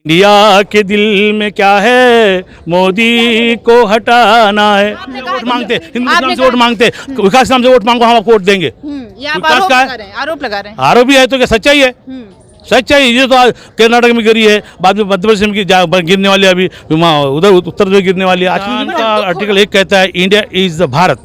India के दिल में क्या है, मोदी को हटाना है। वोट मांगते, हिंदुस्तान से वोट मांगते, विकास नाम से वोट मांगो, हम आपको वोट देंगे। ये आप विकास का है, आरोप लगा रहे हैं। आरोप भी है तो क्या सच्चाई है? सच्चाई ये तो कर्नाटक में गिरी है, बाद में मध्य प्रदेश में गिरने वाली है, अभी उधर उत्तर प्रदेश गिरने वाली है। आज का आर्टिकल 1 कहता है इंडिया इज द भारत,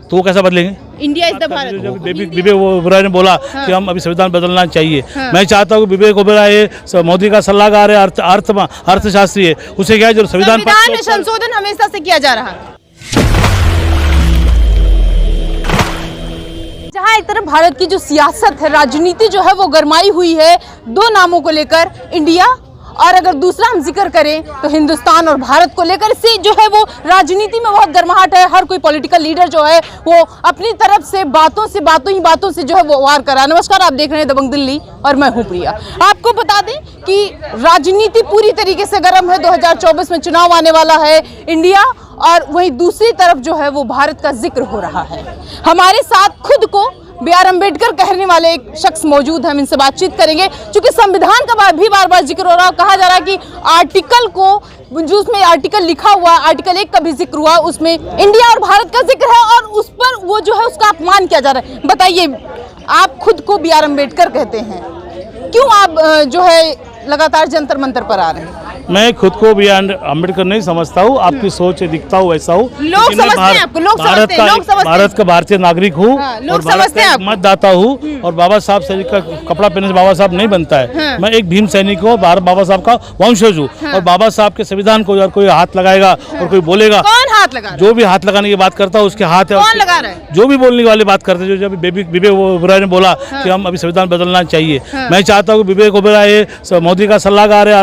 तो वो कैसा बदलेंगे? India is the Bharat. Vivek Oberoi ने बोला कि हम अभी संविधान बदलना चाहिए। मैं चाहता हूँ कि विवेक ओबेरॉय मोदी का सलाहकार है, अर्थशास्त्री है, उसे क्या है जो संविधान में संशोधन हमेशा से किया जा रहा है। जहाँ एक तरफ भारत की जो सियासत है, राजनीति जो है वो गरमाई हुई है दो नामों को लेकर, इंडिया, और अगर दूसरा हम जिक्र करें तो हिंदुस्तान और भारत को लेकर से जो है वो राजनीति में बहुत गर्माहट है। हर कोई पॉलिटिकल लीडर जो है वो अपनी तरफ से बातों से जो है वो वार कर रहा है। नमस्कार, आप देख रहे हैं दबंग दिल्ली और मैं हूं प्रिया। आपको बता दें कि राजनीति पूरी तरीके से गर्म है। 2024 में चुनाव आने वाला है। इंडिया और वहीं दूसरी तरफ जो है वो भारत का जिक्र हो रहा है। हमारे साथ खुद को B.R. अम्बेडकर कहने वाले एक शख्स मौजूद हैं, हम इनसे बातचीत करेंगे। क्योंकि संविधान का भी बार बार जिक्र हो रहा है, कहा जा रहा है कि आर्टिकल को, जो उसमें आर्टिकल लिखा हुआ, आर्टिकल 1 का भी जिक्र हुआ, उसमें इंडिया और भारत का जिक्र है और उस पर वो जो है उसका अपमान किया जा रहा है। बताइए, आप खुद को B.R. अम्बेडकर कहते हैं, क्यों आप जो है लगातार जंतर मंतर पर आ रहे हैं? मैं खुद को भी अम्बेडकर नहीं समझता हूँ, आपकी सोच से दिखता हूँ वैसा हूँ। लोग समझते हैं आपको, भारत का भारतीय नागरिक हूँ और भारत का मतदाता हूँ और बाबा साहब से का कपड़ा पहनने से बाबा साहब नहीं बनता है। मैं एक भीम सैनिक हूँ, बाबा साहब का वंशज हूँ और बाबा साहब के संविधान को अगर कोई हाथ लगाएगा और कोई बोलेगा, कौन हाथ लगा, जो भी हाथ लगाने की बात करता है उसके हाथ है, कौन लगा रहा है? जो भी बोलने वाली बात करते हैं। जो विवेक ओबेरॉय ने बोला कि हम अभी संविधान बदलना चाहिए। मैं चाहता हूँ कि विवेक ओबेरॉय मोदी का सलाहकार है,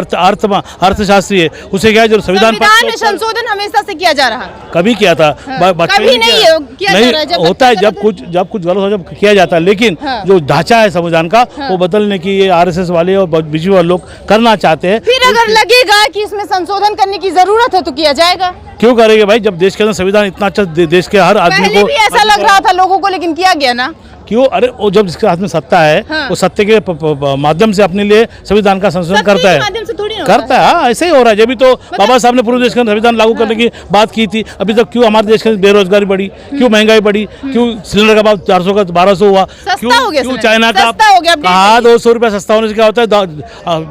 अर्थशास्त्री है, उसे क्या है जो संविधान में संशोधन हमेशा से किया जा रहा है। कभी किया था, कभी नहीं होता है। जब कुछ गलत हो जब किया जाता है, लेकिन जो ढांचा है संविधान का वो बदलने की ये RSS वाले और बीजेपी वाले लोग करना चाहते हैं। फिर अगर लगेगा कि इसमें संशोधन करने की जरूरत है तो किया जाएगा। क्यों करेंगे भाई, जब देश के अंदर संविधान इतना अच्छा, देश के हर आदमी को भी ऐसा लग रहा था लोगों को, लेकिन किया गया ना। क्यों? अरे वो जब जिसके हाथ में सत्ता है, वो सत्ते के माध्यम से अपने लिए संविधान का संशोधन करता है, करता है। हाँ, ऐसे ही हो रहा है। जब भी तो बाबा साहब ने पूरे देश का संविधान लागू करने की बात की थी, अभी तक क्यों हमारे देश के बेरोजगारी बढ़ी, क्यों महंगाई बढ़ी, क्यों सिलेंडर का भाव 400 का 1200 हुआ, क्यों चाइना का कहा 200 रुपया सस्ता होने से क्या होता है?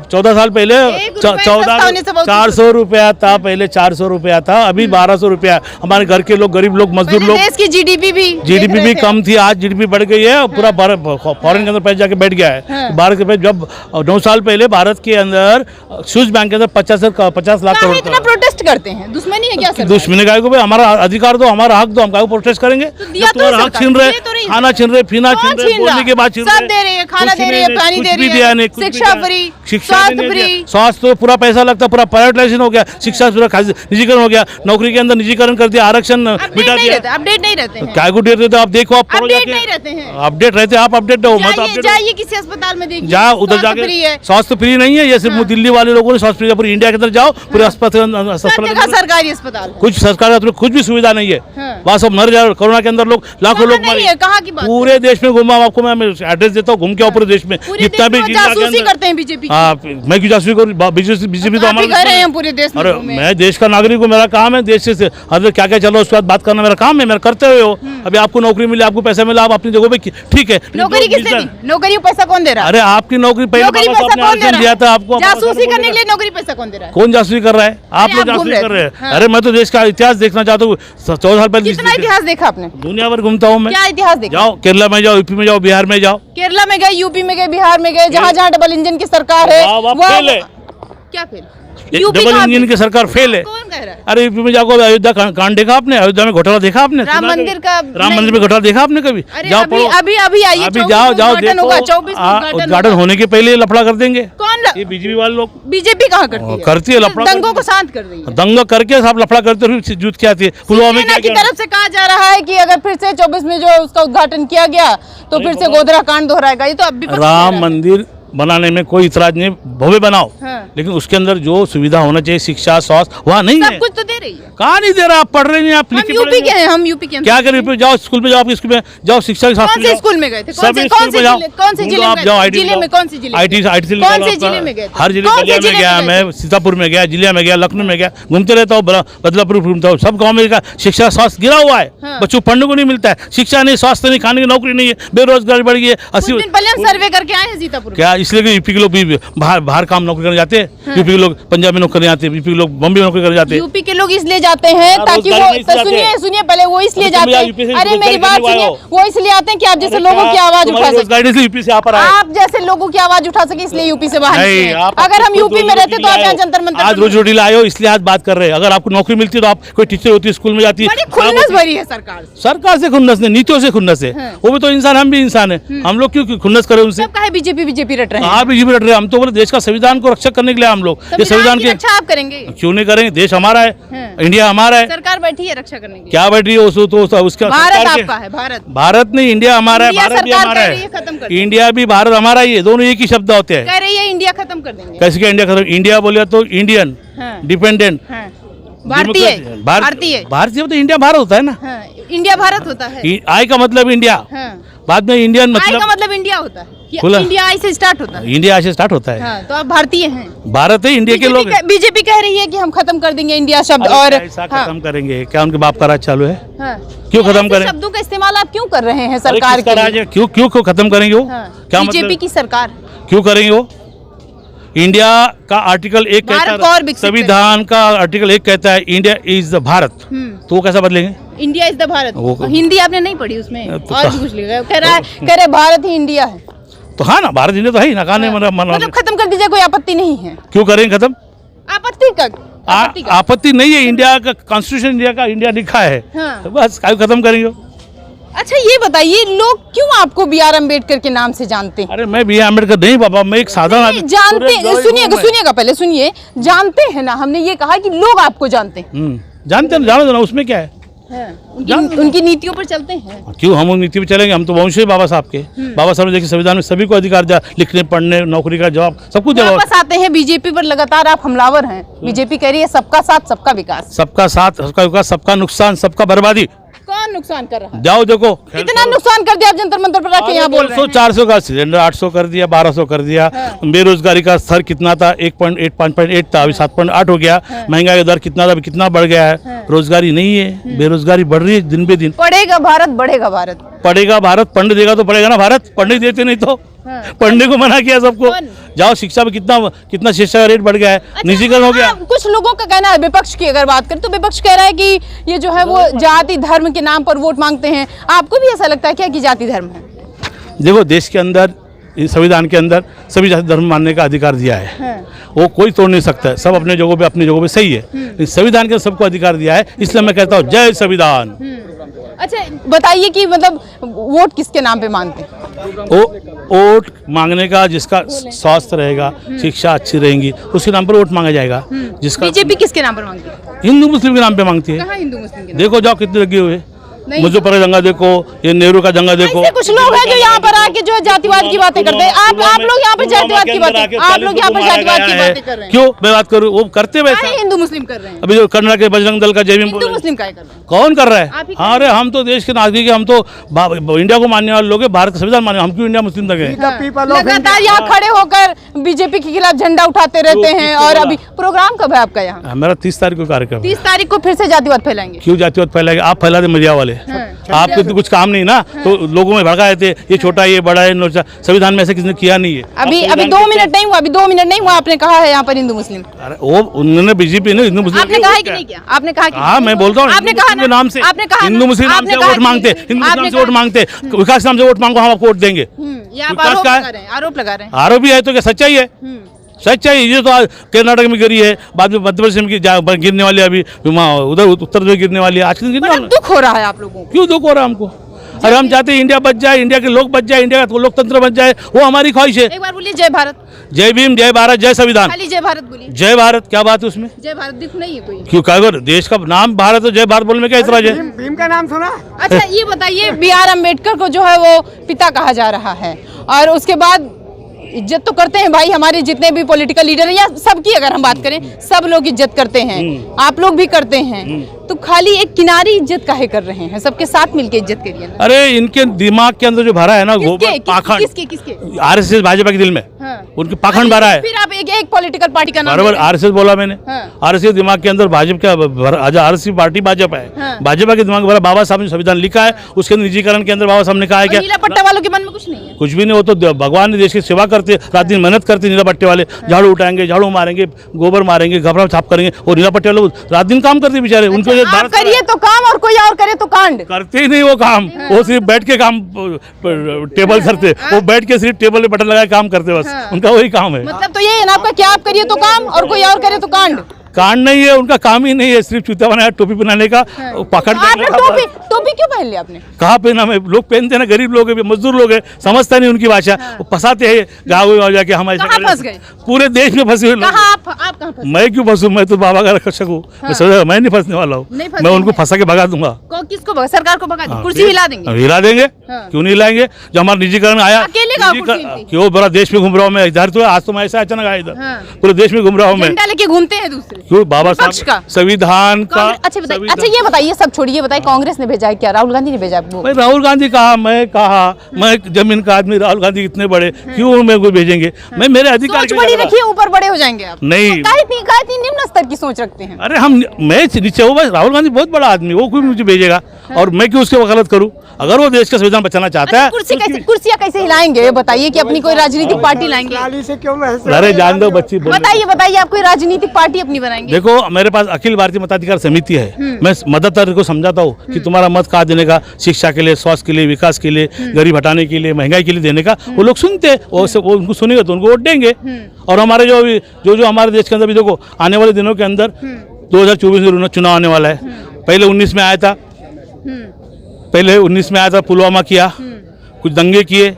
14 साल पहले 400 रुपया था, पहले 400 रुपया था, अभी 1200 रुपया। हमारे घर के लोग, गरीब लोग, मजदूर लोग, देश की जीडीपी भी कम थी, आज जीडीपी बढ़ गई है। पूरा फॉरेन के अंदर पैसा जाके बैठ गया है। भारत के जब 9 साल पहले भारत के अंदर स्विस बैंक के अंदर 50 लाख करोड़। इतना प्रोटेस्ट करते हैं, दुश्मनी है क्या सर? दुश्मनी का भाई, हमारा अधिकार दो, हमारा हक दो, हम क्या प्रोटेस्ट करेंगे? हक छीन रहे, खाना छीन रहे, पीना छीन रहे, बोलने के बाद छीन रहे, सब दे रहे हैं, खाना दे रहे हैं, पानी दे रहे हैं, शिक्षा फ्री, स्वास्थ्य फ्री, स्वास्थ्य तो पूरा पैसा लगता है, पूरा प्राइवेटाइजेशन हो गया, शिक्षा पूरा निजीकरण हो गया, नौकरी के अंदर निजीकरण कर दिया, आरक्षण मिटा दिया। अपडेट नहीं रहते हैं, क्या अपडेट रहते? आप देखो, आप अपडेट नहीं रहते हैं, अपडेट रहते, आप अपडेट दो, मत अपडेट जाइए किसी अस्पताल में देखिए, जाओ उधर जाके। स्वास्थ्य फ्री नहीं है, ये सिर्फ दिल्ली वाले लोगों ने स्वास्थ्य फ्री, पूरी इंडिया के अंदर जाओ, पूरे अस्पताल सरकारी अस्पताल, कुछ सरकारी कुछ भी सुविधा नहीं है। वहाँ सब मर जाए। कोरोना के अंदर लोग, लाखों लोग मरे। पूरे देश में घूमा, आपको मैं एड्रेस देता हूँ, घूम के पूरे देश में जितना भी करते हैं बीजेपी। हाँ, मैं क्यों जासूसी करूँ? बीजेपी तो हमारे पूरे देश में। अरे मैं देश का नागरिक हूँ, मेरा काम है देश से हर क्या क्या चलो उसके बाद बात करना मेरा काम है, मेरा करते हुए हो। अभी आपको नौकरी मिली, आपको पैसा मिला, आप अपनी जगह पे ठीक है। नौकरी किसने दी? नौकरी पैसा कौन दे रहा है? अरे आपकी नौकरी पहले दिया था आपको। जासूसी करने के लिए नौकरी पैसा कौन दे रहा है? कौन जासूसी कर रहा है? आप लोग जासूसी कर रहे हैं। अरे मैं तो देश का इतिहास देखना चाहता हूँ। 14 साल पहले कितना इतिहास देखा आपने? दुनिया भर घूमता हूँ मैं। क्या इतिहास देखा? जाओ केरला में जाओ, यूपी में जाओ, बिहार में जाओ। केरला में गए, यूपी में गए, बिहार में गए, जहाँ जहाँ डबल इंजन की सरकार है, क्या फेल? डबल इंजन की सरकार फेल है। कौन कह रहा है? अरे यूपी में जाओ, अयोध्या कांड देखा आपने? अयोध्या में घोटाला देखा आपने? राम मंदिर में घोटाला देखा आपने कभी? जाओ पढ़ो, अभी आइए, अभी जाओ उद्घाटन होने के पहले लफड़ा कर देंगे। कौन? ये बीजेपी वाले लोग। बीजेपी कहाँ करती है लफड़ा? दंगों को शांत कर रही है। दंगा करके सब लफड़ा करते हुए जुट के आती है। पुलवामा की तरफ से कहा जा रहा है कि अगर फिर से 24 में जो उसका उद्घाटन किया गया तो फिर से गोधरा कांड दोहराएगा। ये तो अब भी राम मंदिर बनाने में कोई इतराज नहीं, भव्य बनाओ, लेकिन उसके अंदर जो सुविधा होना चाहिए, शिक्षा, स्वास्थ्य, वहाँ नहीं है। सब कुछ तो दे रही है। कहाँ नहीं दे रहा, आप पढ़ रहे नहीं, आप हम यूपी के हैं, हम यूपी के हैं। क्या करें यूपी? जाओ स्कूल में, जाओ आपके स्कूल में जाओ, शिक्षा के साथ कौन से स्कूल में गए थे? कौन से जिले में? कौन से जिले में? कौन से जिले? IT कौन से जिले में गए? हर जिले में गया मैं, सीतापुर में गया, जिले में गया, लखनऊ में गया, घूमते रहता हूँ, बदलापुर घूमता हूँ, सब गाँव में शिक्षा स्वास्थ्य गिरा हुआ है, बच्चों को पढ़ने को नहीं मिलता है, शिक्षा नहीं, स्वास्थ्य नहीं, खाने की नौकरी नहीं है, बेरोजगारी बढ़ गई है। 80 दिन पहले हम सर्वे करके आए हैं सीतापुर। क्या इसलिए कि यूपी के लोग भी बाहर काम नौकरी करने जाते हैं, यूपी के लोग पंजाब में नौकरी करने जाते हैं, यूपी के लोग बॉम्बे में नौकरी करने जाते हैं। यूपी के लोग इसलिए जाते हैं ताकि वो, सुनिए पहले, वो इसलिए जाते हैं, अरे मेरी बात सुनिए, वो इसलिए आते हैं कि आप जैसे लोगों की आवाज उठा सके, यूपी से आप जैसे लोगों की आवाज उठा सके, इसलिए यूपी से बाहर निकले। अगर हम यूपी में रहते तो आप यहाँ जंतर मंतर, आज रोजी रोटी लाए हो इसलिए आज बात कर रहे हैं। अगर आपको नौकरी मिलती तो आप कोई टीचर होती, स्कूल में जाती। खुन्नस भरी है सरकार से खुन्नस नहीं, नीतियों से खुन्नस है। वो भी तो इंसान, हम भी इंसान है, हम लोग क्यों खुन्नस करें उनसे? बीजेपी रट रहे हैं। हाँ, बीजेपी रट रहे हैं। हम तो बोले देश का संविधान को रक्षा करने के लिए हम लोग, ये संविधान की रक्षा आप करेंगे? क्यों नहीं करेंगे? देश हमारा है, इंडिया हमारा है। सरकार बैठी है रक्षा करने के लिए। क्या बैठ रही है? उसका भारत आपका है, भारत नहीं, इंडिया हमारा है, भारत भी हमारा है, इंडिया भी भारत हमारा ही है, दोनों एक ही शब्द होते हैं। कह रही है इंडिया खत्म कर देंगे। कैसे क्या इंडिया खत्म? इंडिया बोले तो इंडियन, डिपेंडेंट, भारतीय तो इंडिया भारत होता है ना। इंडिया भारत होता है। आई का मतलब इंडिया, बाद में इंडियन मतलब, आई का मतलब इंडिया होता है। इंडिया आई से स्टार्ट होता है, इंडिया आई से स्टार्ट होता है। तो आप भारतीय हैं, भारत है, इंडिया के लोग। बीजेपी कह रही है कि हम खत्म कर देंगे इंडिया शब्द। और ऐसा खत्म करेंगे क्या? उनके बाप का राज चालू है, क्यों खत्म करें? शब्दों का इस्तेमाल आप क्यों कर रहे हैं सरकार के लिए? क्यों खत्म करेंगे वो? क्या बीजेपी की सरकार क्यों करेंगे वो? इंडिया का आर्टिकल 1 कहता है, संविधान का आर्टिकल 1 कहता है इंडिया इज द भारत, तो वो कैसा बदलेंगे? India is the Bharat. Hindi आपने नहीं पढ़ी उसमें, और पूछ लिया, कह रहे भारत ही इंडिया है। तो हाँ ना, भारत इंडिया तो है ही ना, कहने मतलब खत्म कर दीजिए, कोई आपत्ति नहीं है। क्यों करेंगे खत्म? आपत्ति नहीं है, इंडिया का कॉन्स्टिट्यूशन, इंडिया का इंडिया लिखा है, बस खत्म करेंगे। अच्छा ये बताइए, लोग क्यों आपको BR अम्बेडकर के नाम से जानते हैं? अरे मैं BR अम्बेडकर नहीं बाबा, मैं एक साधारण आदमी। जानते, सुनिएगा पहले सुनिए, जानते हैं ना, हमने ये कहा कि लोग आपको जानते हैं। जानते हैं, जानो ना, उसमें क्या है? उनकी नीतियों पर चलते हैं। क्यों हम उन नीति पर चलेंगे? हम तो वंशज बाबा साहब के। बाबा साहब ने देखिए संविधान में सभी को अधिकार दिया, लिखने, पढ़ने, नौकरी का जवाब, सब कुछ जवाब। वापस आते हैं बीजेपी पर, लगातार आप हमलावर हैं। बीजेपी कह रही है सबका साथ सबका विकास, सबका साथ सबका विकास, सबका नुकसान सबका बर्बादी। कौन नुकसान कर रहा है? जाओ देखो, इतना नुकसान कर दिया आप जंतर मंतर पर आके यहाँ बोल रहे हैं। 400 का सिलेंडर 800 कर दिया, 1200 कर दिया। बेरोजगारी का स्तर कितना था? 1.8 था, अभी 7.8 हो गया। महंगाई का दर कितना था? अभी कितना बढ़ गया है? रोजगारी नहीं है, बेरोजगारी बढ़ रही है दिन पे दिन। पढ़ेगा भारत, बढ़ेगा भारत, पढ़ेगा भारत, पढ़ने देगा तो पढ़ेगा ना भारत। पढ़ने देते नहीं तो पढ़ने को मना किया सबको। जाओ, शिक्षा में कितना शिक्षा का रेट बढ़ गया है, निजीकरण हो गया। कुछ लोगों का कहना है, विपक्ष की अगर बात करें तो विपक्ष कह रहा है कि ये जो है वो जाति धर्म के नाम पर वोट मांगते हैं। आपको भी ऐसा लगता है क्या कि जाति धर्म है? देखो, देश के अंदर, संविधान के अंदर सभी जाति धर्म मानने का अधिकार दिया है, वो कोई तोड़ नहीं सकता है। सब अपने जगहों पे सही है, लेकिन संविधान के सबको अधिकार दिया है, इसलिए मैं कहता हूँ जय संविधान। अच्छा बताइए कि मतलब वोट किसके नाम पे मांगते हैं? वोट मांगने का जिसका स्वास्थ्य रहेगा, शिक्षा अच्छी रहेंगी, उसके नाम पर वोट मांगा जाएगा। जिसका बीजेपी किसके नाम पर मांगती है? हिंदू मुस्लिम के नाम पे मांगती है। कहाँ हिंदू मुस्लिम के? देखो जाओ कितने लगे हुए, मुजफ्फर का दंगा देखो, ये नेहरू का दंगा देखो। कुछ लोग हैं जो यहाँ पर आके जो जातिवाद की बातें करते हैं। आप लोग यहाँ पर जातिवाद की बातें, आप लोग यहाँ पर जातिवाद की बातें कर रहे हैं। क्यों मैं बात करूँ? वो करते वैसे हिंदू मुस्लिम कर रहे हैं। अभी जो कर्नाटक के बजरंग दल का जय भीम, हिंदू मुस्लिम का कर रहे हैं। कौन कर रहा है? हाँ, अरे हम तो देश के नागरिक हैं, हम तो इंडिया को मानने वाले लोग हैं, भारत का संविधान मानने, हम क्यों इंडिया मुस्लिम तक है? लगातार यहाँ खड़े होकर बीजेपी के खिलाफ झंडा उठाते रहते हैं। और अभी प्रोग्राम कब है आपका यहाँ? मेरा 30 तारीख को कार्यक्रम। 30 तारीख को फिर से जातिवाद फैलाएंगे? क्यों जातिवाद फैलाएंगे? आप फैला दे मीडिया वाले, आपके तो कुछ काम नहीं ना, तो लोगों में भड़का देते, ये छोटा ये बड़ा है। संविधान में ऐसा किसी ने किया नहीं है। अभी 2 मिनट नहीं हुआ, अभी 2 मिनट नहीं हुआ, आपने कहा है यहाँ पर हिंदू मुस्लिम। अरे वो उन्होंने बीजेपी ने हिंदू मुस्लिम, आपने कहा है कि नहीं किया? आपने कहा कि हाँ, मैं बोलता हूँ आपने कहा हिंदू नाम से, आपने कहा हिंदू मुस्लिम नाम से वोट मांगते, हिंदू नाम से वोट मांगते, विकास नाम से वोट मांगो, हम आपको वोट देंगे। आरोप लगा रहे हैं। आरोप भी है तो क्या सच्चाई है? सच्चाई ये तो कर्नाटक में गिरी है, बाद में मध्य प्रदेश में गिरने वाली, अभी उधर उत्तर प्रदेश गिरने वाली है। आज के दिन गिरने वाला। दुख हो रहा है आप लोगों को? क्यों दुख हो रहा है हमको? अरे हम चाहते हैं इंडिया बच जाए, इंडिया के लोग बच जाए, इंडिया का लोकतंत्र बच जाए, वो हमारी ख्वाहिश है। एक बार बोलिए जय भारत। जय भीम, जय भारत, जय संविधान। खाली जय भारत बोलिए। जय भारत क्या बात है उसमें? जय भारत दिख नहीं है कोई? क्यों? क्या देश का नाम भारत है, जय भारत बोलने में क्या इतराज है? भीम का नाम सुना? अच्छा ये बताइए, BR अम्बेडकर को जो है वो पिता कहा जा रहा है, और उसके बाद इज्जत तो करते हैं भाई, हमारे जितने भी पॉलिटिकल लीडर हैं या सबकी अगर हम बात करें, सब लोग इज्जत करते हैं, आप लोग भी करते हैं, तो खाली एक किनारी इज्जत काहे कर रहे हैं? सबके साथ मिलके इज्जत करिए ना। अरे इनके दिमाग के अंदर जो भरा है ना वो पाखंड, किसके आरएसएस भाजपा के दिल में उनकी पाखंड भरा है। फिर आप एक पॉलिटिकल पार्टी का नाम बराबर आरएसएस बोला मैंने, आरएसएस दिमाग के अंदर भाजपा का, आरएसएस पार्टी भाजपा है, भाजपा के दिमाग भरा। बाबा साहब ने संविधान लिखा है, उसके निजीकरण के अंदर बाबा साहब ने कहा है कि नीला पट्टा वालों के मन में कुछ नहीं है, कुछ भी नहीं। वो तो भगवान ने देश की सेवा करते, रात दिन मेहनत करते। नीला पट्टे वाले झाड़ू उठाएंगे, झाड़ू मारेंगे, गोबर मारेंगे, घबरा छाप करेंगे, और नीला पट्टे वाले रात दिन काम करते बेचारे। उनको आप करिए तो काम और कोई और करे तो कांड। करते ही नहीं वो काम, वो सिर्फ बैठ के काम टेबल करते, वो बैठ के सिर्फ टेबल पे बटन लगा के काम करते, बस उनका वही काम है। मतलब तो ये है ना आपका, क्या आप करिए तो काम और कोई और करे तो कांड। कांड नहीं है, उनका काम ही नहीं है, सिर्फ जूता बनाया, टोपी पहनाने का, पकड़ टोपी क्यों पहन लिया आपने? कहाँ पहना? मैं लोग पहनते हैं ना, गरीब लोग है, मजदूर लोग है, समझता नहीं उनकी भाषा, वो फंसाते हैं गाँव में जाके। हम ऐसे फंस गए, पूरे देश में फंसे हुए लोग। आप कहाँ फंसे? मैं क्यों फंसूं? मैं तो बाबा का रक्षक हूँ, मैं नहीं फंसने वाला हूँ, मैं उनको फंसा के भगा दूंगा। किसको? सरकार को भगा देंगे, कुर्सी हिला देंगे? हिला देंगे, क्यों नहीं हिलाएंगे? जो हमारा निजीकरण आया, क्यों बड़ा देश में घूम रहा हूँ मैं इधर, तो आज तो मैं ऐसा अचानक आया इधर, पूरे देश में घूम रहा हूँ मैं, लेके घूमते हैं दूसरे। क्यों? बाबा साहब संविधान का। अच्छा ये बताइए, सब छोड़िए, बताइए कांग्रेस ने भेजा है क्या? राहुल गांधी ने भेजा है? भाई राहुल गांधी कहा, मैं जमीन का आदमी, राहुल गांधी इतने बड़े क्यों मेरे को भेजेंगे? मैं मेरे अधिकार सोच बड़ी रखिए, ऊपर बड़े हो जाएंगे आप। नहीं, इतनी निम्न स्तर की सोच रखते हैं। अरे मैं नीचे हूँ, राहुल गांधी बहुत बड़ा आदमी, वो क्यों मुझे भेजेगा? और मैं क्यों उसकी वकालत करूँ? अगर वो देश का संविधान बचाना चाहता है, कुर्सियाँ कैसे हिलाएंगे? बताइए कि अपनी कोई राजनीतिक पार्टी लाएंगे? अरे जान दो बच्ची, बताइए आप कोई राजनीतिक पार्टी अपनी बनाएंगे? देखो मेरे पास अखिल भारतीय मताधिकार समिति है, मैं मतदाता को समझाता हूँ कि तुम्हारा मत कहाँ देने का, शिक्षा के लिए, स्वास्थ्य के लिए, विकास के लिए, गरीब हटाने के लिए, महंगाई के लिए देने का। वो लोग सुनते हैं, वो उनको सुनेंगे तो उनको वोट देंगे। और हमारे जो हमारे देश के अंदर भी देखो, आने वाले दिनों के अंदर 2024 में चुनाव आने वाला है। पहले 19 में आया था, पुलवामा किया, कुछ दंगे किए,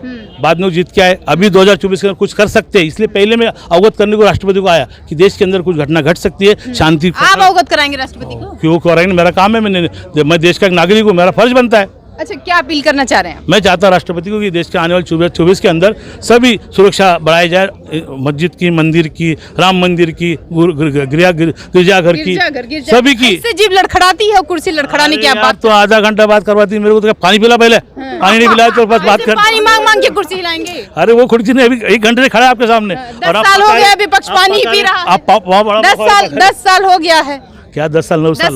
बाद में जीत के आए। अभी 2024 के अंदर कुछ कर सकते हैं, इसलिए पहले मैं अवगत करने को राष्ट्रपति को आया कि देश के अंदर कुछ घटना घट सकती है, शांति। आप अवगत कराएंगे राष्ट्रपति को? क्यों कराएंगे? मेरा काम है, मैं देश का एक नागरिक हूँ, मेरा फर्ज बनता है। अच्छा, क्या अपील करना चाह रहे हैं? मैं चाहता हूँ राष्ट्रपति को कि देश के आने वाले 2024 के अंदर सभी सुरक्षा बढ़ाई जाए, मस्जिद की, मंदिर की, राम मंदिर की, गिरजाघर की, सभी की। जीभ लड़खड़ाती है, कुर्सी लड़खड़ाने की आप बात तो आधा घंटा बात करवाती है मेरे को, तो पानी पिला पहले, पानी नहीं पिलाया तो बस बात कर, पानी मांग के कुर्सी हिलाएंगे? अरे वो कुर्सी नहीं, अभी 1 घंटे से खड़ा है आपके सामने, 10 साल हो गया विपक्ष पानी पी रहा है। 10 साल हो गया है क्या? 10 साल 9 साल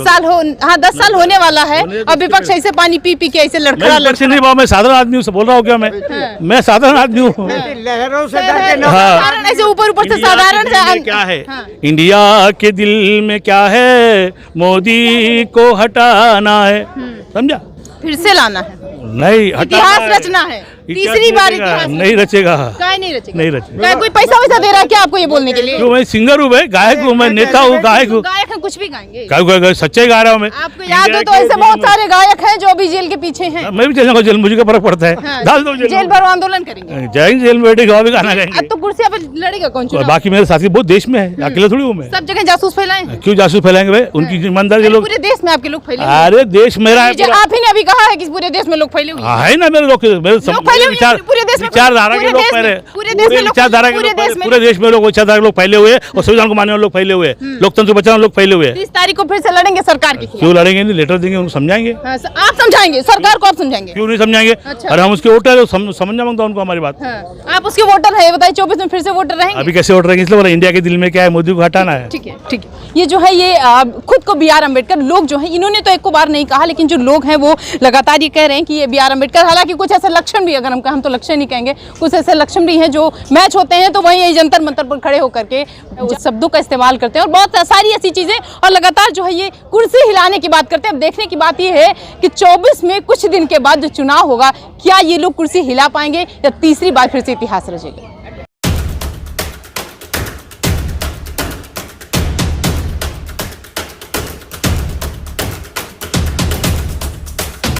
10 साल होने वाला है, और विपक्ष ऐसे पानी पी के ऐसे लड़खड़ा नहीं बाबा, मैं साधारण आदमी हूँ, बोल रहा हूँ क्या मैं साधारण आदमी हूँ। लहरों से ऐसे ऊपर से साधारण से क्या है, इंडिया के दिल में क्या है, मोदी को हटाना है, समझा? फिर से लाना है, नहीं इतिहास रचना है, तीसरी बार इतिहास नहीं रचेगा, नहीं रचेगा। नहीं कोई पैसा वैसा दे रहा है क्या आपको ये बोलने के लिए? क्यों? मैं सिंगर हूँ, गायक हूँ, मैं नेता हूँ, गायक हूँ। गायक है, कुछ भी गाएंगे, सच्चे गा रहा हूँ मैं। आपको याद हो तो ऐसे बहुत सारे गायक हैं जो अभी जेल के पीछे हैं। मैं भी चल जाऊंगा जेल, मुझे क्या फर्क पड़ता है, डाल दो जेल भरो आंदोलन करेंगे, जाएंगे जेल में, बैठेगा भी गाना गाएंगे। तो कुर्सियां पे लड़ेगा कौन? बाकी मेरे साथी बहुत देश में है, अकेले थोड़ी हूँ मैं। सब जगह जासूस फैलाए? क्यों जासूस फैलाएंगे भाई? उनकी ईमानदारी लोग, पूरे देश में आपके लोग फैले। अरे देश मेरा है, आप ही ने अभी कहा है कि पूरे देश में लोग फैले हुए हैं। है ना, मेरे लोग विचारधारा के लोग पहले, पूरे देश में लोग विचारधारा के लोग फैले हुए, और संविधान को मानने वाले लोग फैले हुए, लोकतंत्र बचाने वाले लोग फैले हुए। 30 तारीख को फिर से लड़ेंगे सरकार के खिलाफ? क्यों लड़ेंगे? नहीं, लेटर देंगे, उनको समझाएंगे। आप समझाएंगे सरकार को? आप समझाएंगे? क्यों नहीं समझाएंगे? अरे हम उसके वोटर है, समझना मांगता उनको हमारी बात। आप उसके वोटर है, बताइए 24 में फिर से वोटर रहेंगे? अभी कैसे वोटर रहेंगे? इसलिए बोला इंडिया के दिल में क्या है, मोदी को हटाना है। ठीक है। ये जो है, ये खुद को बी आर अम्बेडकर लोग जो है, इन्होंने तो एक को बार नहीं कहा, लेकिन जो लोग हैं वो लगातार ये कह रहे हैं कि ये बी आर अम्बेडकर, हालांकि कुछ ऐसे लक्षण भी, अगर हम तो लक्षण नहीं कहेंगे, कुछ ऐसे लक्षण भी हैं जो मैच होते हैं, तो वहीं जंतर मंतर पर खड़े होकर के शब्दों का इस्तेमाल करते हैं, और बहुत सारी ऐसी चीजें, और लगातार जो है ये कुर्सी हिलाने की बात करते हैं। अब देखने की बात ये है कि 24 में कुछ दिन के बाद जो चुनाव होगा, क्या ये लोग कुर्सी हिला पाएंगे या तीसरी बार फिर से इतिहास रचेगा?